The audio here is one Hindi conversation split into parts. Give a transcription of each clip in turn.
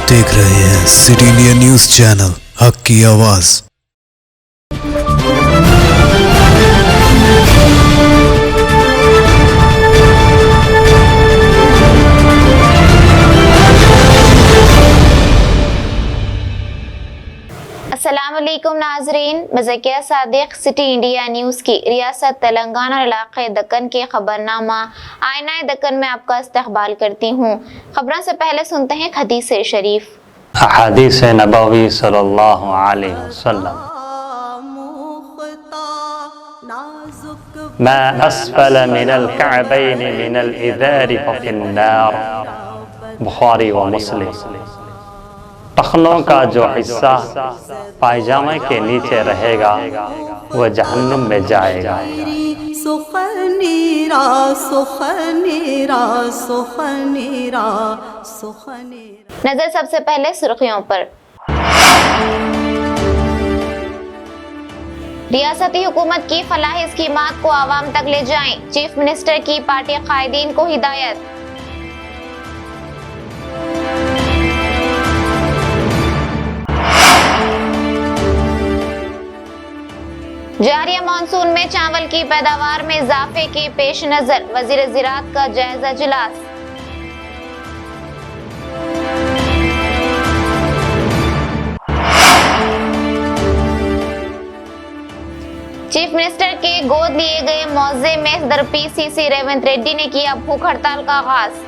देख रहे हैं सिटी इंडिया न्यूज चैनल, हक की आवाज। अस्सलामुअलैकुम नाजरीन, मैं Zakia Sadiq city India news की रियासत तेलंगाना और इलाक़े दक्कन के खबरनामा आईना दक्कन में आपका इस्तकबाल करती हूँ। खबरों से पहले सुनते हैं हदीस शरीफ। हदीस नबवी सल्लल्लाहु अलैहि वसल्लम, मा अस्फल मिनल कअबैन मिनल इज़ारि फफिन्नार। बुखारी व मुस्लिम। टखनों का जो हिस्सा पायजामे के नीचे रहेगा वह जहन्नुम में जाएगा। नजर सबसे पहले सुर्खियों पर। रियासती हुकूमत की फलाही स्कीमात को आवाम तक ले जाएं, चीफ मिनिस्टर की पार्टी कायदीन को हिदायत। जारी मानसून में चावल की पैदावार में इजाफे के पेश नजर वजीर ज़राअत का जायजा इजलास। चीफ मिनिस्टर के गोद लिए गए मुआवजे में सदर पीसीसी रेवंत रेड्डी ने किया भूख हड़ताल का आगाज।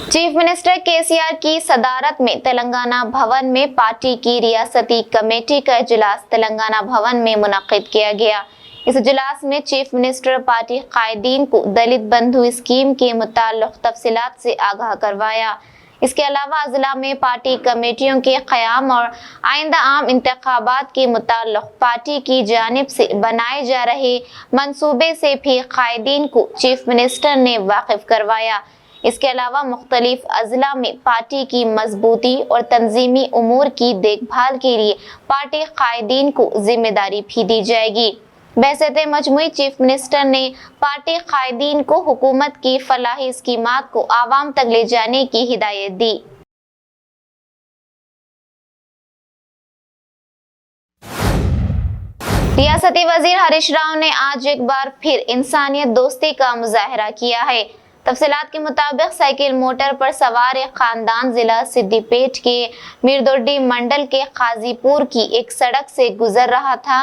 चीफ मिनिस्टर केसीआर की सदारत में तेलंगाना भवन में पार्टी की रियासती कमेटी का इजलास तेलंगाना भवन में मुनक्किद किया गया। इस इजलास में चीफ मिनिस्टर पार्टी कायदीन को दलित बंधु स्कीम के मुताल्लिक तफसीलात से आगाह करवाया। इसके अलावा जिला में पार्टी कमेटियों के क़याम और आइंदा आम इंतखाबात के मुताल्लिक पार्टी की जानिब से बनाए जा रहे मंसूबे से भी कायदीन को चीफ मिनिस्टर ने वाकिफ करवाया। इसके अलावा मुख्तलिफ अजला में पार्टी की मजबूती और तंजीमी उमूर की देखभाल के लिए पार्टी कायदीन को जिम्मेदारी भी दी जाएगी। बहसते मजमूई चीफ मिनिस्टर ने पार्टी कायदीन को हुकूमत की फलाही स्कीमात को आवाम तक ले जाने की हिदायत दी। रियासती वजीर हरीश राव ने आज एक बार फिर इंसानियत दोस्ती का मुजाहरा किया है। तफसीलात के मुताबिक साइकिल मोटर पर सवार एक खानदान जिला सिद्दीपेट के मीरदोड्डी मंडल के काजीपुर की एक सड़क से गुजर रहा था।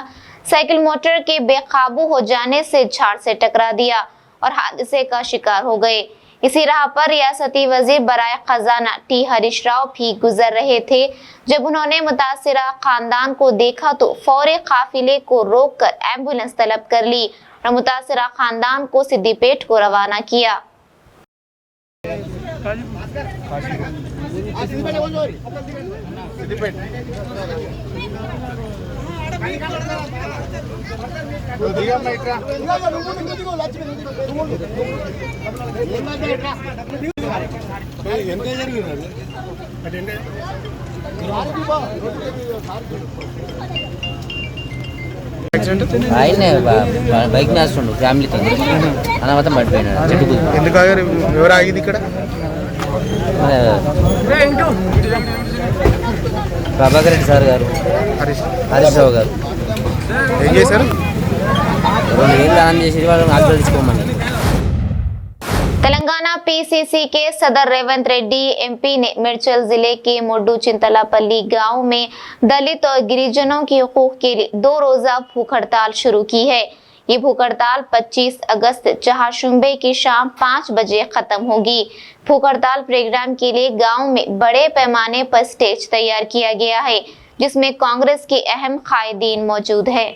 साइकिल मोटर के बेकाबू हो जाने से झाड़ से टकरा दिया और हादसे का शिकार हो गए। इसी राह पर रियासती वजीर बराए खजाना टी हरीश राव भी गुजर रहे थे। जब उन्होंने मुतासिरा खानदान को देखा तो फौरी काफिले को रोककर एम्बुलेंस तलब कर ली और मुतासिरा खानदान को सिद्दीपेट को रवाना किया। ఆయనే బైక్ నేస్తుండు ఫ్యామిలీతో అనవతం పడిపోయినాడు చెట్టుకు. ఎందుకు ఆగారు? ఎవరు ఆగింది ఇక్కడ? ప్రభాకర్ రెడ్డి సార్ గారు, హరీష్ రావు గారు ఏం చేశారు? 2 ఏళ్ళు ఆన్ చేసి వాళ్ళని హాస్పిటల్ తీసుకోమని। तेलंगाना पीसीसी के सदर रेवंत रेड्डी एमपी ने मिर्चल जिले के मोडू चिंतलापल्ली गांव में दलित और गिरिजनों की हकूक के लिए 2 रोजा भूख हड़ताल शुरू की है। ये भूख हड़ताल 25 अगस्त चहारशुंबे की शाम 5 बजे खत्म होगी। भूख हड़ताल प्रोग्राम के लिए गांव में बड़े पैमाने पर स्टेज तैयार किया गया है, जिसमें कांग्रेस के अहम कायदीन मौजूद है।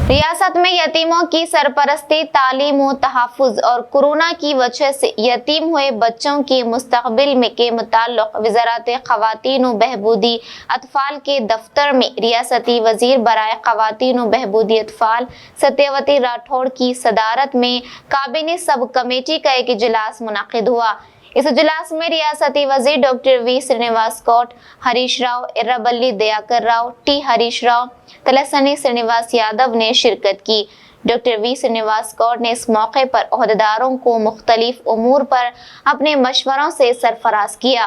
रियासत में यतीमों की सरपरस्ती, तालीम व तहफ़्फ़ुज़ और कोरोना की वजह से यतीम हुए बच्चों के मुस्तक़बिल में के मुताल्लिक़ वज़ारत ख़वातीन व बहबूदी अतफ़ाल के दफ्तर में रियासती वज़ीर बराए ख़वातीन व बहबूदी अतफ़ाल सत्यवती राठौड़ की सदारत में काबीना सब कमेटी का एक इजलास मुनक़िद हुआ। इस इजलास में रियासती वजीर doctor V Srinivas Goud, Harish Rao, Errabelli Dayakar Rao, T Harish Rao, Talasani Srinivas Yadav ने शिरकत की। डॉक्टर वी श्रीनिवास गौड ने इस मौके पर ओहदेदारों को मुख्तलिफ उमूर पर अपने मशवरों से सरफराज किया।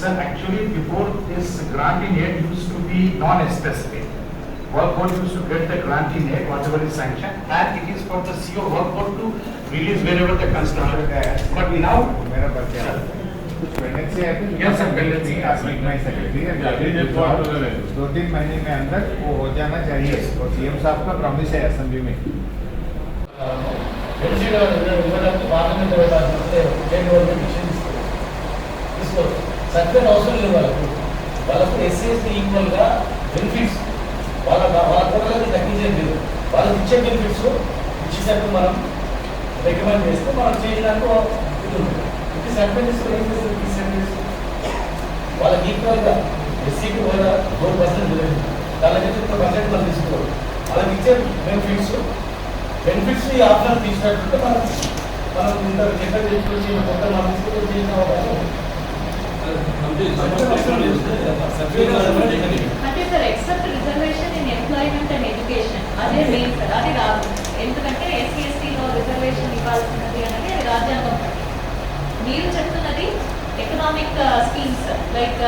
Sir, actually before this granting aid used to be non-specific. Work board used to get the granting aid, whatever is sanctioned, and it is for the CO work board to release wherever the construction is. But now, yes sir, दो तीन महीने में अंदर वो हो जाना चाहिए और सीएम साहब का प्रॉमिस है असेंबली में। సర్టిఫికేట్ అవసరం లేదు వాళ్ళకు ఎస్సీ ఎస్టీ ఈక్వల్గా బెనిఫిట్స్ వాళ్ళకి తగ్గించేది లేదు. వాళ్ళకి ఇచ్చే బెనిఫిట్స్ ఇచ్చేటట్టు మనం రికమెండ్ చేస్తే మనం చేయడానికి ఇది ఉంటుంది. ఇది సర్టిఫికేట్స్ ఏం చేస్తారు? వాళ్ళకి ఈక్వల్గా ఎస్సీకి కూడా 4% లేదు, దానికి 10% మనం తీసుకోవాలి. వాళ్ళకి ఇచ్చే బెనిఫిట్స్ ఈ ఆప్షన్ తీసినట్టుంటే మనం ఇంత ఎక్కడ తీసుకొచ్చి కొత్త మనం తీసుకొచ్చి చేసిన అవకాశం అంటే sir except reservation in employment and education అదే మెయిన్ సార్, అది రాదు. ఎందుకంటే ఎస్సీ ఎస్టీలో రిజర్వేషన్ ఇవ్వాల్సినది అనేది అది రాజ్యాంగం. మీరు చెప్తున్నది ఎకనామిక్ స్కీమ్స్ లైక్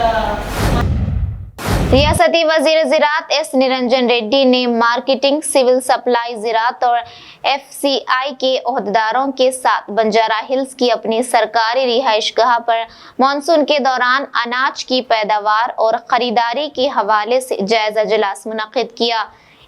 रियासती वजीर ज़राअत एस निरंजन रेड्डी ने मार्केटिंग, सिविल सप्लाई, ज़राअत और FCI के ओहदेदारों के साथ बंजारा हिल्स की अपनी सरकारी रिहाइशगाह पर मानसून के दौरान अनाज की पैदावार और खरीदारी के हवाले से जायजा इजलास मुनक्किद किया।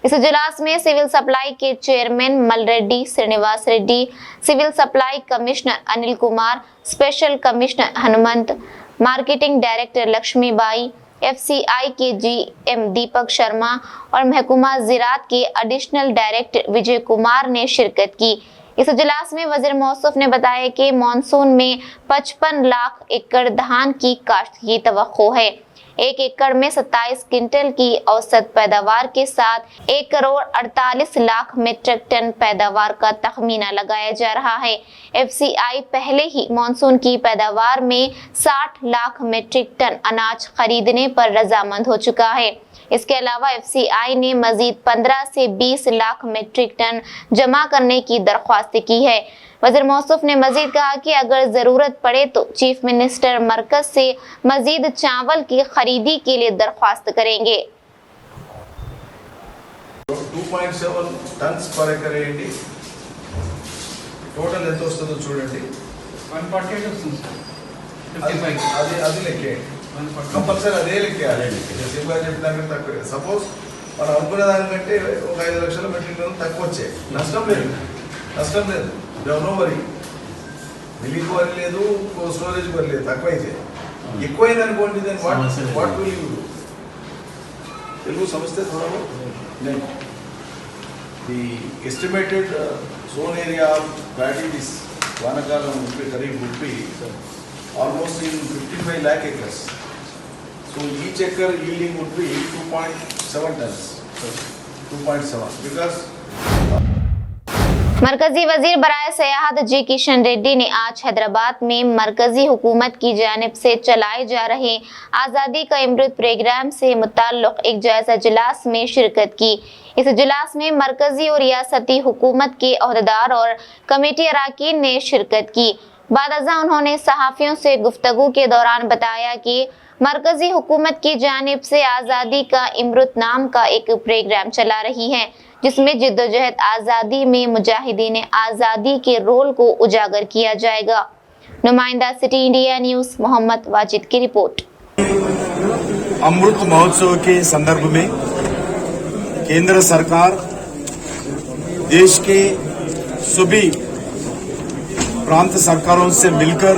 इस इजलास में सिविल सप्लाई के chairman Mal Reddy, Srinivas Reddy, civil supply commissioner Anil Kumar, special commissioner Hanumanth, marketing director Lakshmibai, FCI के GM दीपक शर्मा और महकमा ज़राअत के एडिशनल डायरेक्टर विजय कुमार ने शिरकत की। इस इजलास में वजीर मौसूफ ने बताया कि मानसून में 55 लाख एकड़ धान की काश्त की तवक्को है। 1 एकड़ में 27 क्विंटल की औसत पैदावार के साथ 1 करोड़ 48 लाख मीट्रिक टन पैदावार का तखमीना लगाया जा रहा है। FCI पहले ही मानसून की पैदावार में 60 लाख मीट्रिक टन अनाज खरीदने पर रजामंद हो चुका है। इसके अलावा FCI ने मजीद 15 से 20 लाख मीट्रिक टन जमा करने की दरख्वास्त की है। वज़ीर मौसूफ ने मजीद कहा कि अगर जरूरत पड़े तो चीफ मिनिस्टर मरकज से मजीद चावल की खरीदी के लिए दरख्वास्त करेंगे। 2.7 టన్స్ పర్ ఎకర్ ఏంటి, టోటల్ ఎంత వస్తుందో చూడండి. 148 వస్తుంది సార్. అది లెక్కేయండి, కంపల్సరీ అదే లెక్కేయాలి. సింపుల్గా చెప్పిన తక్కువ. సపోజ్ మనం అనుకునే దానికంటే ఒక 5 లక్షల మెట్రిక్ టన్నులు తక్కువ వచ్చాయి, నష్టం లేదు. ఎవరో వరి మిల్లింగ్ వరి లేదు, స్టోరేజ్ వరి లేదు, తక్కువైతే. ఎక్కువైంది అనుకోండి, దాన్ని what will you do? Telugu సమస్య త్వరలో the estimated zone area of paddy this వానాకాలం kharif would be almost in 55 lakh acres. So each acre yielding would be 2.7 tons. 2.7 because मरकजी वजीर बराए सयाहत जी किशन रेड्डी ने आज हैदराबाद में मरकजी हुकूमत की जानिब से चलाए जा रहे आज़ादी का अमृत प्रोग्राम से मुताल्लिक़ एक जायजा इजलास में शिरकत की। इस इजलास में मरकजी और रियासती हुकूमत के ओहदेदार और कमेटी अरकान ने शिरकत की। बाद अज़ा उन्होंने सहाफ़ियों से गुफ्तगू के दौरान बताया कि मरकजी हुकूमत की जानिब से आज़ादी का अमृत नाम का एक प्रोग्राम चला रही है, जिसमें जिद्दोजहद आज़ादी में मुजाहिदीन आज़ादी के रोल को उजागर किया जाएगा। नुमाइंदा city India news Mohammed Wajid की रिपोर्ट। अमृत महोत्सव के संदर्भ में केंद्र सरकार देश के सभी प्रांत सरकारों से मिलकर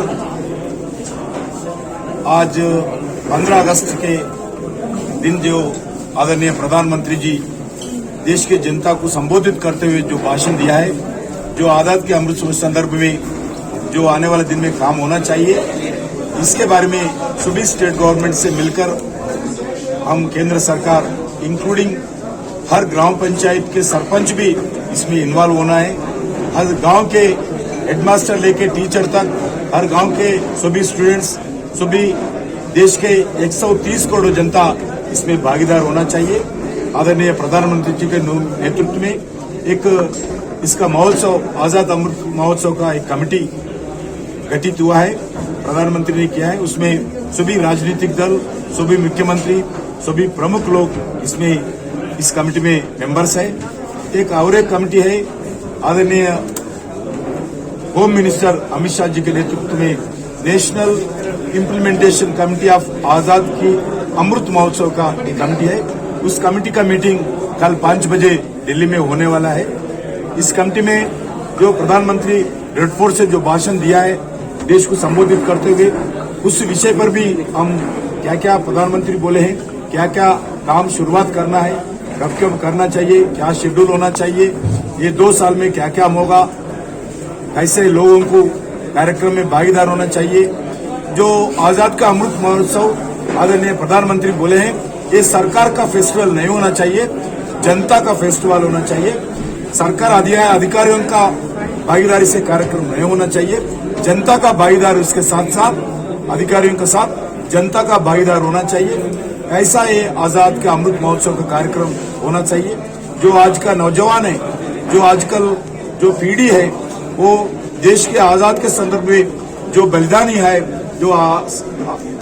आज 15 अगस्त के दिन जो आदरणीय प्रधानमंत्री जी देश की जनता को संबोधित करते हुए जो भाषण दिया है, जो आज़ाद के अमृत संदर्भ में जो आने वाले दिन में काम होना चाहिए, इसके बारे में सभी स्टेट गवर्नमेंट से मिलकर हम केंद्र सरकार इंक्लूडिंग हर ग्राम पंचायत के सरपंच भी इसमें इन्वॉल्व होना है। हर गांव के हेडमास्टर लेके टीचर तक, हर गांव के सभी स्टूडेंट्स, सभी देश के 130 करोड़ जनता इसमें भागीदार होना चाहिए। आदरणीय प्रधानमंत्री जी के नेतृत्व में एक इसका महोत्सव, आजाद अमृत महोत्सव का एक कमेटी गठित हुआ है, प्रधानमंत्री ने किया है। उसमें सभी राजनीतिक दल, सभी मुख्यमंत्री, सभी प्रमुख लोग इसमें इस कमेटी में मेंबर्स है। एक और एक कमेटी है, आदरणीय होम मिनिस्टर अमित शाह जी के नेतृत्व में नेशनल इम्प्लीमेंटेशन कमेटी ऑफ आजाद की अमृत महोत्सव का एक कमेटी है। उस कमेटी का मीटिंग कल 5 बजे दिल्ली में होने वाला है। इस कमेटी में जो प्रधानमंत्री रेड फोर्ट से जो भाषण दिया है देश को संबोधित करते हुए, उस विषय पर भी हम क्या क्या प्रधानमंत्री बोले हैं, क्या क्या काम शुरुआत करना है, कब कब करना चाहिए, क्या शेड्यूल होना चाहिए, ये 2 साल में क्या क्या होगा, कैसे लोगों को कार्यक्रम में भागीदार होना चाहिए। जो आजाद का अमृत महोत्सव आदरणीय प्रधानमंत्री बोले हैं, ये सरकार का फेस्टिवल नहीं होना चाहिए, जनता का फेस्टिवल होना चाहिए। सरकार अधिकारियों का भागीदारी से कार्यक्रम नहीं होना चाहिए, जनता का भागीदार उसके साथ साथ अधिकारियों के साथ जनता का भागीदार होना चाहिए। ऐसा ये आजाद का अमृत महोत्सव का कार्यक्रम होना चाहिए। जो आज का नौजवान है, जो आजकल जो पीढ़ी है, वो देश के आजाद के संदर्भ में जो बलिदानी है, जो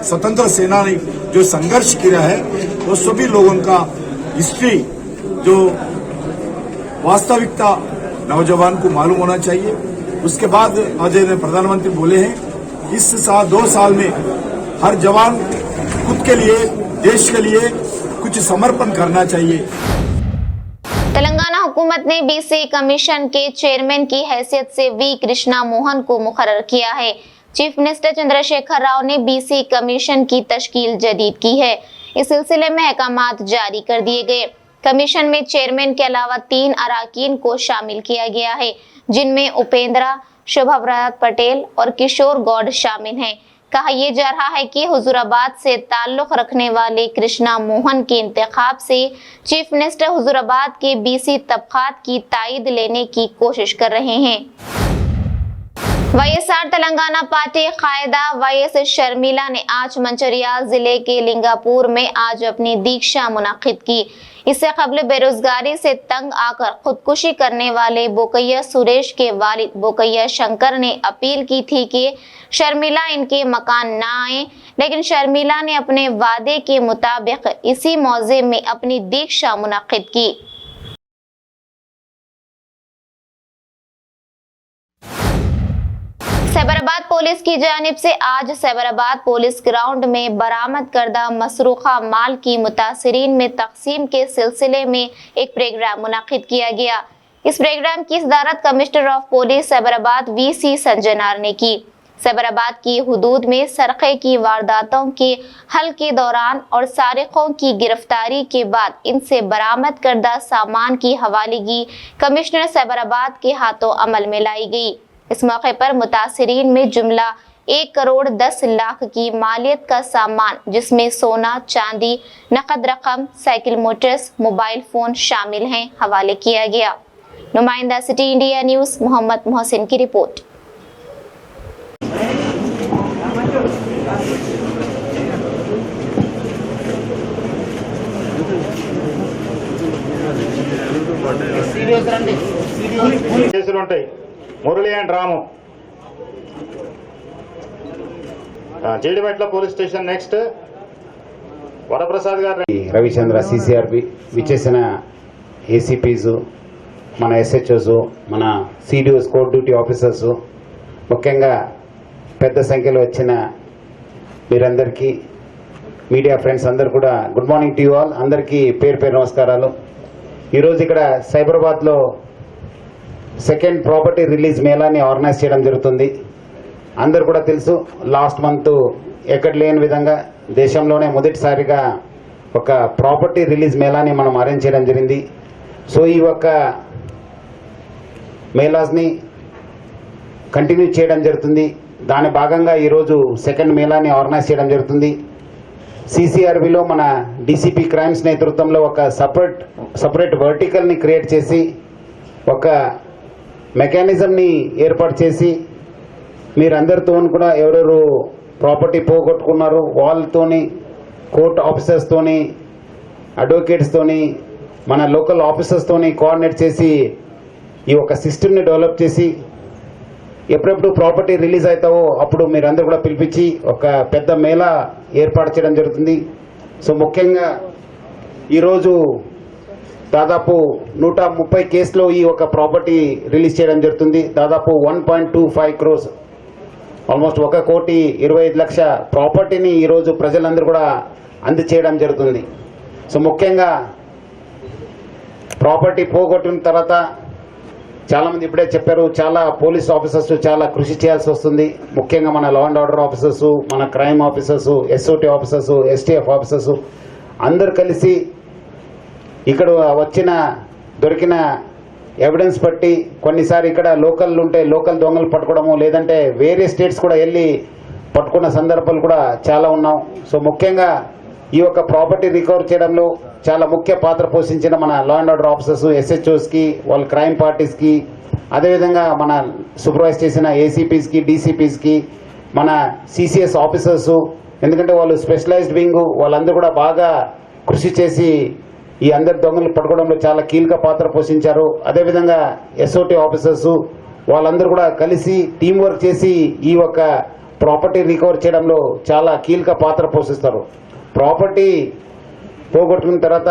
स्वतंत्र सेनानी जो संघर्ष किया है, वो सभी लोगों का हिस्ट्री, जो वास्तविकता नौजवान को मालूम होना चाहिए। उसके बाद आदरणीय प्रधानमंत्री बोले हैं, इस 2 साल में हर जवान खुद के लिए, देश के लिए कुछ समर्पण करना चाहिए। तेलंगाना हुकूमत ने बीसी कमीशन के चेयरमैन की हैसियत से वी कृष्णा मोहन को मुकर्रर किया है। चीफ मिनिस्टर चंद्रशेखर राव ने बीसी कमीशन की तश्कील जदीद की है। इस सिलसिले में अहकामात जारी कर दिए गए। कमीशन में चेयरमैन के अलावा 3 अराकीन को शामिल किया गया है, जिनमें उपेंद्रा, शुभव्रत पटेल और किशोर गौड़ शामिल हैं। कहा यह जा रहा है कि हुजूराबाद से ताल्लुक रखने वाले कृष्णा मोहन के इंतखाब से चीफ मिनिस्टर हुजूराबाद के बीसी तबकात की तायद लेने की कोशिश कर रहे हैं। वाईएसआर तेलंगाना पार्टी कायदा वाईएस शर्मिला ने आज मंचिर्याल जिले के लिंगापुर में आज अपनी दीक्षा मुनाकिद की। इससे कबल बेरोजगारी से तंग आकर खुदकुशी करने वाले बोकैया सुरेश के वालिद बोकैया शंकर ने अपील की थी कि शर्मिला इनके मकान ना आए, लेकिन शर्मिला ने अपने वादे के मुताबिक इसी मौजे में अपनी दीक्षा मुनाकिद की। सैबराबाद पुलिस की जानिब से आज सैबराबाद पुलिस ग्राउंड में बरामद करदा मसरूखा माल की मुतासिरीन में तकसीम के सिलसिले में एक प्रोग्राम मुनाकिद किया गया। इस प्रोग्राम की सदारत commissioner of police Cyberabad VC Sanjay नार ने की। सैबराबाद की हुदूद में सरक़े की वारदातों के हल के दौरान और सारिकों की गिरफ्तारी के बाद इनसे बरामद करदा सामान की हवालगी कमिश्नर सैबराबाद के हाथों अमल में लाई गई। इस मौके पर मुतासिरीन में जुमला 1 करोड़ 10 लाख की मालियत का सामान, जिसमें सोना, चांदी, नकद रकम, साइकिल मोटर्स, मोबाइल फोन शामिल हैं, हवाले किया गया। नुमाइंदा city India news Mohammed Mohsin की रिपोर्ट। Murali and Ramu Jeedimetla police station next Varaprasad గారు రవిచంద్ర సిసిఆర్పి విచ్చేసిన ఏసీపీస్ మన ఎస్హెచ్ఓస్ మన సిడిఓస్ కోర్ట్ డ్యూటీ ఆఫీసర్స్ ముఖ్యంగా పెద్ద సంఖ్యలో వచ్చిన మీరందరికీ మీడియా ఫ్రెండ్స్ అందరు కూడా good morning to you all. అందరికీ పేరు పేరు నమస్కారాలు. ఈరోజు ఇక్కడ సైబరాబాద్లో సెకండ్ ప్రాపర్టీ రిలీజ్ మేళాని ఆర్గనైజ్ చేయడం జరుగుతుంది. అందరు కూడా తెలుసు, లాస్ట్ మంత్ ఎక్కడ లేని విధంగా దేశంలోనే మొదటిసారిగా ఒక ప్రాపర్టీ రిలీజ్ మేళాని మనం అరేంజ్ చేయడం జరిగింది. సో ఈ ఒక్క మేళాస్ని కంటిన్యూ చేయడం జరుగుతుంది. దాని భాగంగా ఈరోజు సెకండ్ మేళాని ఆర్గనైజ్ చేయడం జరుగుతుంది. సిసిఆర్బిలో మన డీసీపీ క్రైమ్స్ నేతృత్వంలో ఒక సపరేట్ వర్టికల్ని క్రియేట్ చేసి ఒక మెకానిజంని ఏర్పాటు చేసి మీరందరితో కూడా ఎవరెవరు ప్రాపర్టీ పోగొట్టుకున్నారు వాళ్ళతోని కోర్ట్ ఆఫీసర్స్తోని అడ్వకేట్స్తోని మన లోకల్ ఆఫీసర్స్తోని కోఆర్డినేట్ చేసి ఈ ఒక సిస్టమ్ని డెవలప్ చేసి ఎప్పుడెప్పుడు ప్రాపర్టీ రిలీజ్ అవుతావో అప్పుడు మీరందరూ కూడా పిలిపించి ఒక పెద్ద మేళా ఏర్పాటు చేయడం జరుగుతుంది. సో ముఖ్యంగా ఈరోజు దాదాపు 130 కేసులో ఈ ఒక ప్రాపర్టీ రిలీజ్ చేయడం జరుగుతుంది. దాదాపు 1.25 crores ఆల్మోస్ట్ 1,25,00,000 ప్రాపర్టీని ఈరోజు ప్రజలందరూ కూడా అందచేయడం జరుగుతుంది. సో ముఖ్యంగా ప్రాపర్టీ పోగొట్టిన తర్వాత చాలామంది ఇప్పుడే చెప్పారు, చాలా పోలీస్ ఆఫీసర్స్ చాలా కృషి చేయాల్సి వస్తుంది. ముఖ్యంగా మన లా అండ్ ఆర్డర్ ఆఫీసర్స్, మన crime officers, SOT officers, STF officers అందరు కలిసి ఇక్కడ దొరికిన ఎవిడెన్స్ బట్టి కొన్నిసారి ఇక్కడ లోకల్ ఉంటే లోకల్ దొంగలు పట్టుకోవడము, లేదంటే వేరే స్టేట్స్ కూడా వెళ్ళి పట్టుకున్న సందర్భాలు కూడా చాలా ఉన్నాం. సో ముఖ్యంగా ఈ యొక్క ప్రాపర్టీ రికవర్ చేయడంలో చాలా ముఖ్య పాత్ర పోషించిన మన లా అండ్ ఆర్డర్ ఆఫీసర్స్, ఎస్హెచ్ఓస్కి, వాళ్ళ క్రైమ్ పార్టీస్కి, అదేవిధంగా మన సూపర్వైజ్ చేసిన ఏసీపీస్కి, డీసీపీస్కి, మన సిసిఎస్ ఆఫీసర్స్, ఎందుకంటే వాళ్ళు స్పెషలైజ్డ్ వింగ్, వాళ్ళందరూ కూడా బాగా కృషి చేసి ఈ అందరి దొంగలు పట్టుకోవడంలో చాలా కీలక పాత్ర పోషించారు. అదేవిధంగా ఎస్ఓటీ ఆఫీసర్స్ వాళ్ళందరూ కూడా కలిసి టీం వర్క్ చేసి ఈ ఒక ప్రాపర్టీ రికవర్ చేయడంలో చాలా కీలక పాత్ర పోషిస్తారు. ప్రాపర్టీ పోగొట్టుకున్న తర్వాత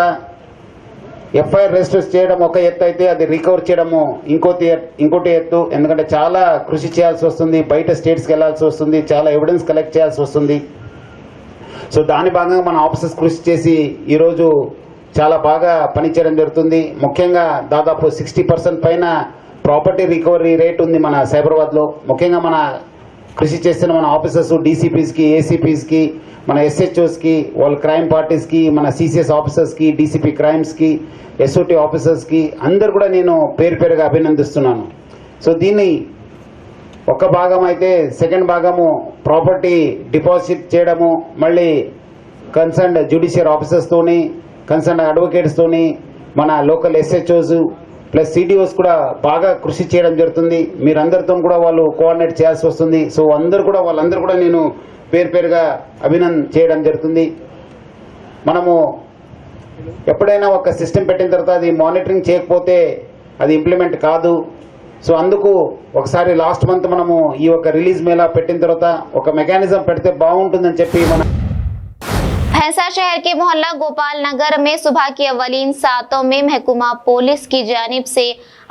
ఎఫ్ఐఆర్ రిజిస్టర్ చేయడం ఒక ఎత్తు అయితే అది రికవర్ చేయడము ఇంకోటి ఎత్తు. ఎందుకంటే చాలా కృషి చేయాల్సి వస్తుంది, బయట స్టేట్స్కి వెళ్లాల్సి వస్తుంది, చాలా ఎవిడెన్స్ కలెక్ట్ చేయాల్సి వస్తుంది. సో దాని భాగంగా మన ఆఫీసర్స్ కృషి చేసి ఈరోజు చాలా బాగా పనిచేయడం జరుగుతుంది. ముఖ్యంగా దాదాపు 60% పైన ప్రాపర్టీ రికవరీ రేట్ ఉంది మన సైబరాబాద్లో. ముఖ్యంగా మన కృషి చేస్తున్న మన ఆఫీసర్స్, డీసీపీస్కి, ఏసీపీస్కి, మన ఎస్హెచ్ఓస్కి, వాళ్ళ క్రైమ్ పార్టీస్కి, మన సిసిఎస్ ఆఫీసర్స్కి, డీసీపీ క్రైమ్స్కి, ఎస్ఓటీ ఆఫీసర్స్కి అందరు కూడా నేను పేరుగా అభినందిస్తున్నాను. సో దీన్ని ఒక భాగం అయితే సెకండ్ భాగము ప్రాపర్టీ డిపాజిట్ చేయడము, మళ్ళీ కన్సర్న్డ్ జ్యుడిషియల్ ఆఫీసర్స్తోని, కన్సర్న్ అడ్వకేట్స్తోని, మన లోకల్ ఎస్హెచ్ఓస్ ప్లస్ సిడిఓస్ కూడా బాగా కృషి చేయడం జరుగుతుంది. మీరందరితో కూడా వాళ్ళు కోఆర్డినేట్ చేయాల్సి వస్తుంది. సో వాళ్ళందరూ కూడా నేను పేరుగా అభినందన చేయడం జరుగుతుంది. మనము ఎప్పుడైనా ఒక సిస్టమ్ పెట్టిన తర్వాత అది మానిటరింగ్ చేయకపోతే అది ఇంప్లిమెంట్ కాదు. సో అందుకు ఒకసారి లాస్ట్ మంత్ మనము ఈ ఒక రిలీజ్ మేళా పెట్టిన తర్వాత ఒక మెకానిజం పెడితే బాగుంటుందని చెప్పి మన भैंसा शहर के मोहल्ला गोपाल नगर में सुबह की अवलीन सातों में महकमा पुलिस की जानिब से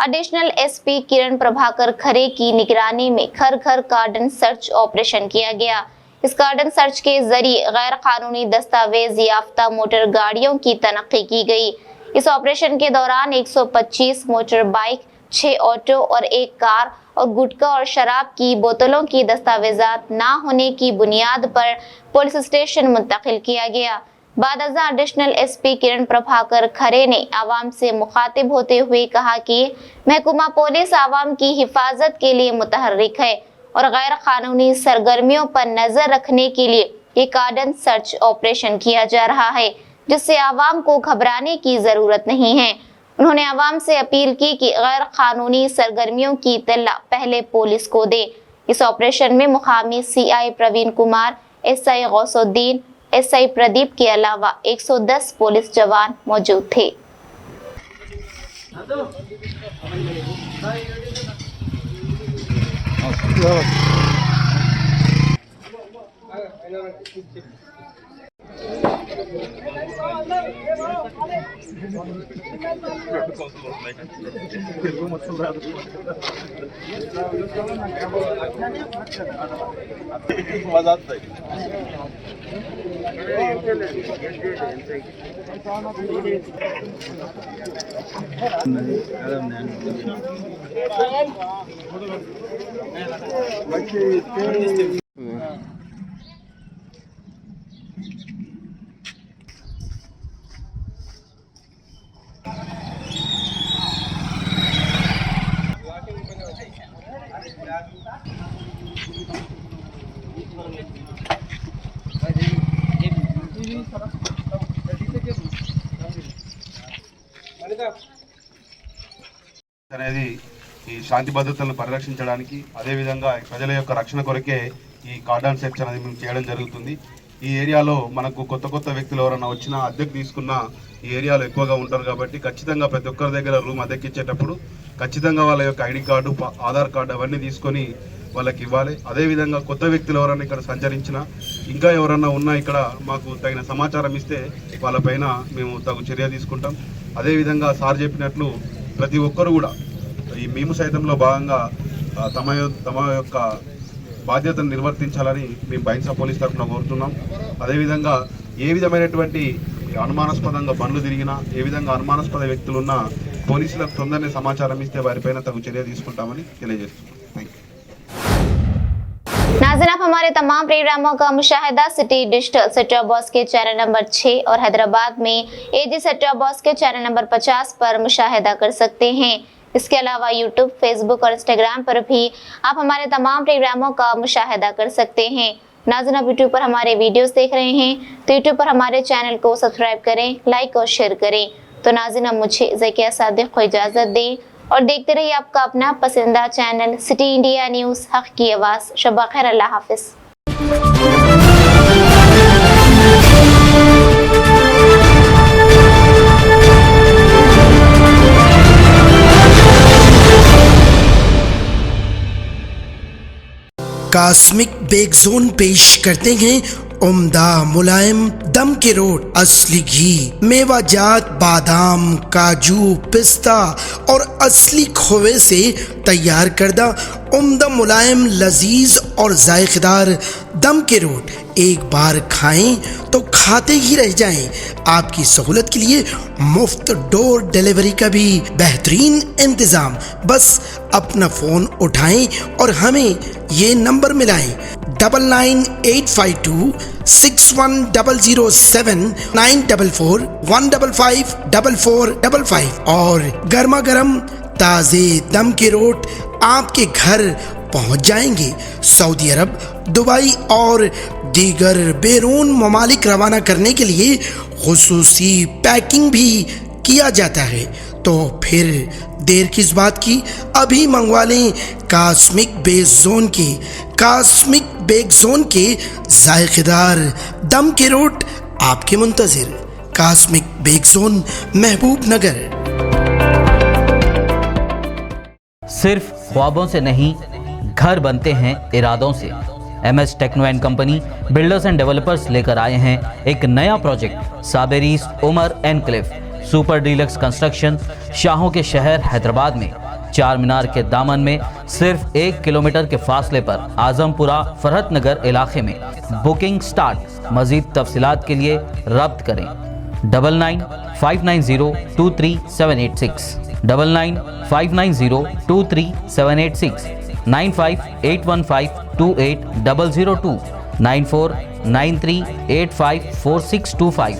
एडिशनल एसपी किरण प्रभाकर खरे की निगरानी में घर घर कार्डन सर्च ऑपरेशन किया गया। इस कार्डन सर्च के जरिए गैर कानूनी दस्तावेज याफ्ता मोटर गाड़ियों की तनख्ही की गई। इस ऑपरेशन के दौरान 125 मोटर बाइक, 6 ऑटो और 1 कार और गुटखा और शराब की बोतलों की दस्तावेजात ना होने की बुनियाद पर पुलिस स्टेशन मुंतकिल किया गया। बादअज़ा एडिशनल एसपी किरण प्रभाकर खरे ने आवाम से मुखातिब होते हुए कहा कि महकमा पुलिस आवाम की हिफाजत के लिए मुतहर्रिक है और गैर कानूनी सरगर्मियों पर नजर रखने के लिए ये कार्डन सर्च ऑपरेशन किया जा रहा है, जिससे आवाम को घबराने की जरूरत नहीं है। उन्होंने आवाम से अपील की कि गैर कानूनी सरगर्मियों की इत्तला पहले पुलिस को दे। इस ऑपरेशन में मुकामी CI Praveen Kumar, SI Gausuddin, SI Pradeep के अलावा 110 पुलिस जवान मौजूद थे। అనేది ఈ శాంతి భద్రతలను పరిరక్షించడానికి అదేవిధంగా ప్రజల యొక్క రక్షణ కొరకే ఈ కార్డన్ సెర్చ్ అనేది మేము చేయడం జరుగుతుంది. ఈ ఏరియాలో మనకు కొత్త కొత్త వ్యక్తులు ఎవరైనా వచ్చినా అద్దెకు తీసుకున్న ఈ ఏరియాలో ఎక్కువగా ఉంటారు కాబట్టి ఖచ్చితంగా ప్రతి ఒక్కరి దగ్గర రూమ్ అద్దెకిచ్చేటప్పుడు ఖచ్చితంగా వాళ్ళ యొక్క ఐడి కార్డు, ఆధార్ కార్డు అవన్నీ తీసుకొని వాళ్ళకి ఇవ్వాలి. అదేవిధంగా కొత్త వ్యక్తులు ఎవరైనా ఇక్కడ సంచరించినా ఇంకా ఎవరన్నా ఉన్నా ఇక్కడ మాకు తగిన సమాచారం ఇస్తే వాళ్ళపైన మేము తగు చర్య తీసుకుంటాం. అదేవిధంగా సార్ చెప్పినట్లు ప్రతి ఒక్కరు కూడా ఈ మేము సైతంలో భాగంగా తమ యొక్క బాధ్యతను నిర్వర్తించాలని మేము బైన్సా పోలీస్ తరఫున కోరుతున్నాం. అదేవిధంగా ఏ విధమైనటువంటి అనుమానాస్పదంగా బండ్లు తిరిగినా, ఏ విధంగా అనుమానాస్పద వ్యక్తులున్నా పోలీసులకు తొందరనే సమాచారం ఇస్తే వారిపైన తగు చర్య తీసుకుంటామని తెలియజేస్తున్నాం. Thank you. नाज़रीन, आप हमारे तमाम प्रोग्रामों का मुशाहिदा city digital set top box के चैनल नंबर 6 और हैदराबाद में एजी सेट टॉप बॉक्स के चैनल नंबर 50 पर मुशाहिदा कर सकते हैं। इसके अलावा यूट्यूब, फेसबुक और इंस्टाग्राम पर भी आप हमारे तमाम प्रोग्रामों का मुशाहिदा कर सकते हैं। नाज़रीन, आप यूट्यूब पर हमारे वीडियोस देख रहे हैं तो यूट्यूब पर हमारे चैनल को सब्सक्राइब करें, लाइक और शेयर करें। तो नाज़रीन, अब मुझे ज़किया सादिक को इजाज़त दें और देखते रहिए आपका अपना पसंदीदा चैनल सिटी इंडिया न्यूज़, हक की आवाज़। शब्बा खैर, अल्लाह हाफिज़। कॉस्मिक बेक जोन पेश करते हैं उम्दा मुलायम दम के रोट, असली घी, मेवाजात, बादाम, काजू, पिस्ता और असली खोवे से तैयार करदा उम्दा मुलायम लजीज और जायकेदार दम के रोट एक बार खाएं तो खाते ही रह जाएं। आपकी सहूलत के लिए मुफ्त डोर डिलीवरी का भी बेहतरीन इंतज़ाम। बस अपना फ़ोन उठाएं और हमें ये नंबर मिलाएं 99852079441555 और गर्मा गर्म ताज़े दम के रोट आपके घर पहुंच जाएंगे। सऊदी अरब, दुबई और दीगर बैरून ममालिक रवाना करने के लिए खुसूसी पैकिंग भी किया जाता है। तो फिर देर किस बात की, अभी मंगवा लें कॉस्मिक बेक जोन के जायकेदार दम के रोट आपके मुंतज़िर। कॉस्मिक बेक जोन, महबूब नगर। सिर्फ ख्वाबों से नहीं, घर बनते हैं इरादों से। MS techno and company builders and developers लेकर आए हैं एक नया प्रोजेक्ट, साबेरीज Umar enclave super deluxe construction, शाहों के शहर हैदराबाद में। चार मीनार के दामन में सिर्फ 1 किलोमीटर के फासले पर आजमपुरा फरहत नगर इलाके में। Booking start. मजीद तफसीलात के लिए रब्त करें 9959023786, 9959023786, 9581528002, 9493854625.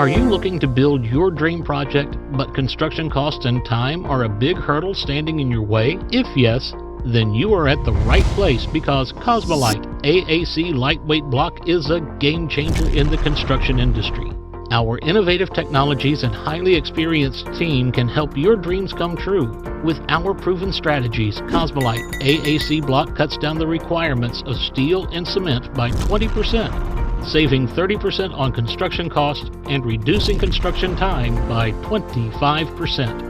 Are you looking to build your dream project, but construction costs and time are a big hurdle standing in your way? If yes, then you are at the right place, because Cosmolite AAC lightweight block is a game changer in the construction industry. Our innovative technologies and highly experienced team can help your dreams come true. With our proven strategies, Cosmolite AAC block cuts down the requirements of steel and cement by 20%, saving 30% on construction costs and reducing construction time by 25%.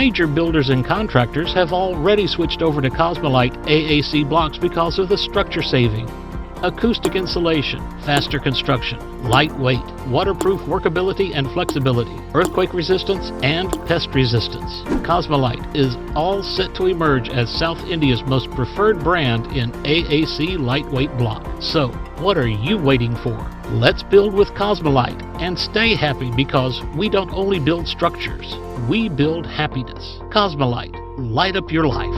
Major builders and contractors have already switched over to Cosmolite AAC blocks because of the structure saving, acoustic insulation, faster construction, lightweight, waterproof workability and flexibility, earthquake resistance, and pest resistance. Cosmolite is all set to emerge as South India's most preferred brand in AAC lightweight block. So, what are you waiting for? Let's build with Cosmolite and stay happy, because we don't only build structures, we build happiness. Cosmolite, light up your life.